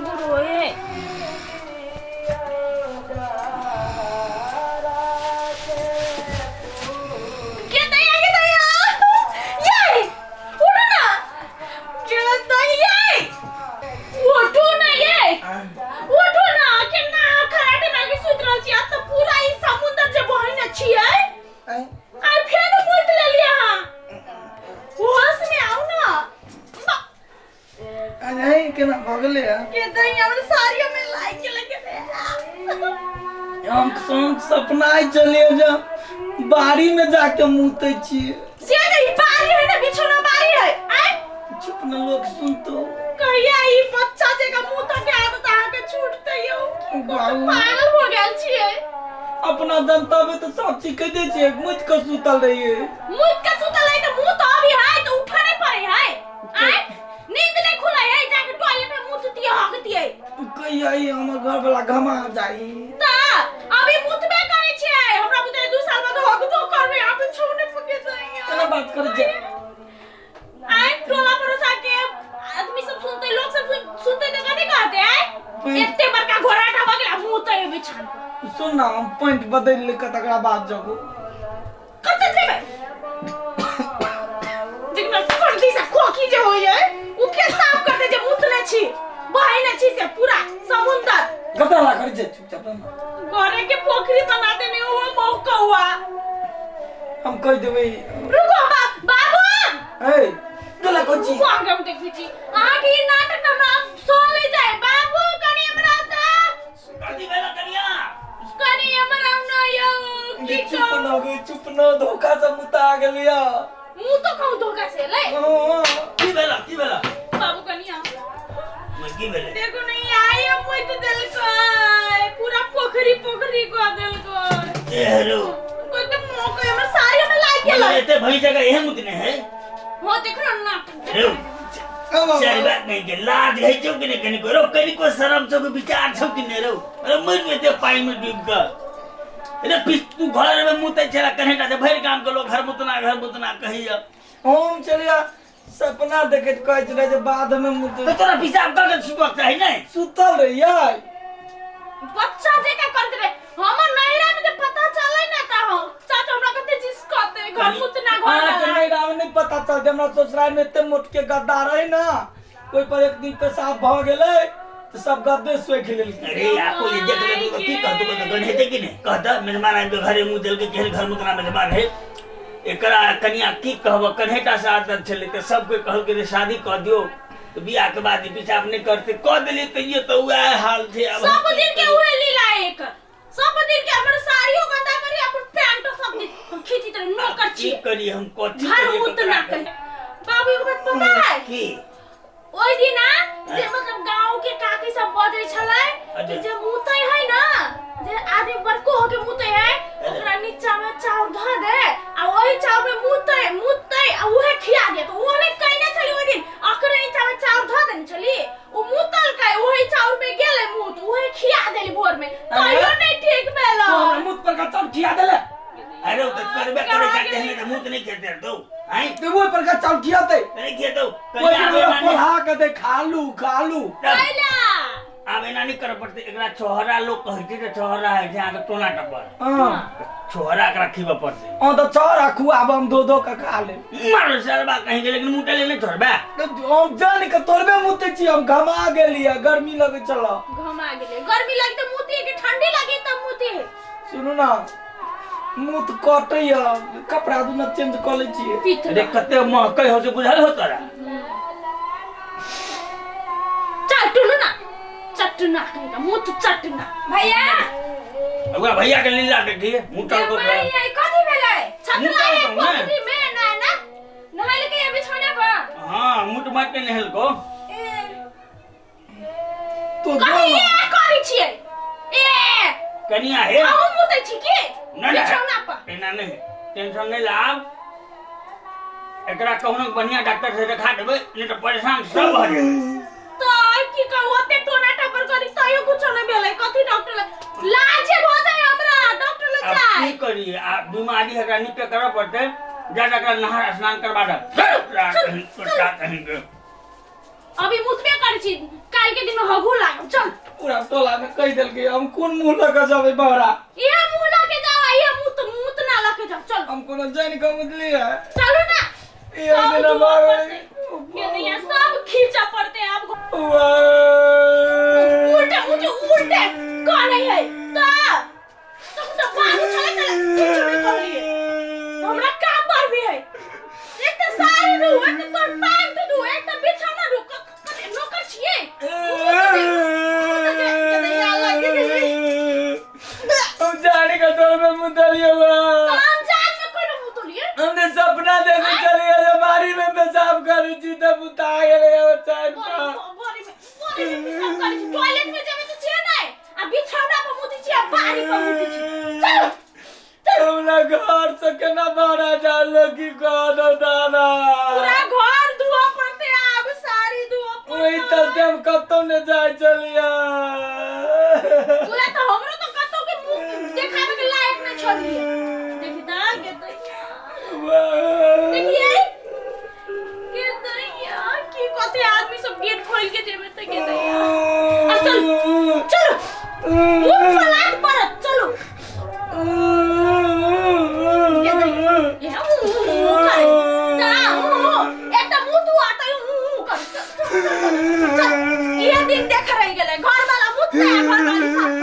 गुरु है हम सपना चलिए जा बाड़ी में जाके मुते छिए से नहीं बारी है ना बिछोना बारी है आय चुप न लोग सुन तो कहिया ई बच्चा जे का मुंह तो के आदत आके छूटते हो पागल हो गेल छिए अपना जनता में तो सब चीज कह दे छिए मुझ के सुतल रहिए तो मुंह तो अभी है तो उठा नहीं पड़े है आय नींद नहीं खुला है जाके टॉयलेट में मुंह दिया हगती है कहिया ई हमर घर वाला घमा जाई ता अभी मुतबे करे छिए हमरा बुझे 2 साल बाद हगतो करबे आप छोड़ने पके जाएंगे केना बात करे जे आय टोला परोसा के आदमी सब सुनते लोग सब सुनते तो कथि कहते हैं इतने बड़का घोड़ा ढाबा के मुंह है बिछान सुन ना हम पॉइंट बदल ले के तकरा बात जाबो कते जेबे देखना सर्दी से खोखी जे होय है उके साफ कर दे जे मुतले छी बहिने छी से पूरा समुंदर कतरा ला कर जे चुपचाप ना घरे के पोखरी बना देने हुआ मौका हुआ हम कह देबे रुको बाबू ए तोला कोची आगे हम देखी छी आगे ई नाटक ना सो ले जाए बाबू कनी हमरा ता कथि भेला कनिया कनी हमरा ना यो की चुप न धोखा से मुता गेलिया मुंह तो कहू धोखा से ले की भेला बाबू कनिया मैं की भेले देखो नहीं आई हम मुझे दिल को पूरा पोखरी को दिल को एरो कोई तो मौका हमर सारी में लाग गेल एते भई जगह एहे मुतने है हो देखो ना रो सारी बात नहीं के लाज है जो कि नहीं कनी को रो कनी को शर्म छो के विचार छो कि नहीं रो अरे मर में ते पानी में डूब का अरे तू घर में मुते चला कनेटा से भर काम के लोग घर मुतना कहिया हम चलिया सपना देखे कह रहे जे बाद में मुते तो तोरा पेशाब कर सुबह है नहीं सुतल रहिया बच्चा जे का करत रे हमर नहिरा में जे पता चले ना ता हो चाचा हमरा कते जिस कहते घर मुतना घर हां नहीं राव नहीं पता चल जे हमरा ससुराल में इतने मोट के गद्दा रहे ना कोई पर एक दिन पेशाब भ गेले तो सब गद्दे सोए खेल अरे आपको ये देख ले तो की कह दो गन हेते कि नहीं कहता मेहमान आए तो घरे मुंह देल के केहन घर मुतना मेहमान है एकरा कनिया की कहब कन्हेटा से आदत छले त सब कोई कहल के शादी कर दियो तो बियाह के बाद पेशाब नहीं करते कह देली तो ये तो हुआ हाल थे अब सब दिन के हुए लीला एक सब दिन के हमर साड़ियों गंदा करी अपन पैंट सब दिन हम खींची तरह नौकर छी करी हम कोठी घर मुतना कर बाबू को बात पता है की ओइ दिन ना जे मतलब गांव के काकी सब बजै छलै कि जे मुतै है ना जे आदमी बड़को हो के मुतै है ओकरा नीचा में चाउर ध दे आ ओहि चाउर में मुतै आ उहे खिया दे तो ओने कइने छली ओइ दिन अकरे नीचा में चाउर ध देने छली ओ मुतल का ओहि चाउर पे गेले मुत उहे खिया देली भोर में तइयो नहीं ठीक भेलो मुत पर का चाउर खिया देले अरे तो करबे करे जाते हैं तो मुंह नहीं खेते दो हैं तो वो पर का चाउर खियाते नहीं खे दो कोई पोहा के दे खालू कैला आबे नानी कर पड़ते एकरा छोहरा लोग कहते तो छोहरा है जहां के टोना टपर हां छोहरा के रखीबा पड़ते ओ तो छोरा खुआब हम दो का खा ले मारो सरबा कहीं के लेकिन मुटे लेने छोड़बा हम जान के तोरबे मुते छी हम घमा गेलिया गर्मी लगे चलो घमा गेले गर्मी लगे तो मुती के ठंडी लगे तब मुती सुनो ना मुत कटैया कपड़ा दुना चेंज कर ले छी अरे कते महकै हो से बुझल हो तोरा चटना कहेगा मुत चटना भैया अगवा भैया के लीला के दिए मुटा को भैया कथि भेलै छटला है पोखरी में ना नहाइल के अभी छोड़े बा हां मुट मार के नहल को तो कथि करै छियै ए कनिया है हम मुतै छी की बिछौना पर एना नहीं टेंशन नहीं लाव एकरा कहनो बढ़िया डॉक्टर से दिखा देबे नहीं तो परेशान सब हो जाए तो की कहू ओते टोना टपर करी तइयो कुछ नहीं भेलै कथि डॉक्टर लाज हो जाए हमरा डॉक्टर ले अब जाए की करी आ बीमारी है निके करब पड़ते ज्यादा कर नहा स्नान करवा दे कहीं अभी मुतबे कर छी काल के दिन हगू लाग चल पूरा टोला में कह दिल के हम कौन मुंह लगा जावे बहरा ये मुंह लाके जाओ ये मुंह ना लाके जाओ चल हम कोनो जान का मुदली है चलो ना ये मेरा बाबा ये नहीं सब खींचा पड़ते हैं आपको वाह उल्टे मुझे उल्टे कौन है तुम तो बात चले कुछ भी कर लिए हमरा काम पर भी है एक तो सारी दू एक तो पैंट दू एक तो बिछाना दू नौकर छिए हम जाने का दौर में मुदलिया हुआ हम जान में कोई ना मुतलिए हमने सपना देखे चले अलमारी में पेशाब कर जीता बुता गए वो चाय का बोरी में पेशाब कर टॉयलेट में जावे तो छे नहीं अब बिछौना पर मुती छी बारी पर मुती छी चलो हमरा घर से केना बाहर जालो की कौन दाना पूरा घर धुआ पड़ते आब सारी धुआ पड़ते वही तो हम कतो ने जाय चलिया पूरा तो हमरो तो कतो के मुंह देखावे के लायक न छोड़िए देखि ता के देखिए के दैया की कते आदमी सब गेट खोल के देवे त के दैया अब चल चलो मुंह फलाट पर चलो के दैया ये मुंह कर ता एकटा मुंह तू आता कर ये दिन देख रही गेले घर वाला मुत्ते घर वाली साथ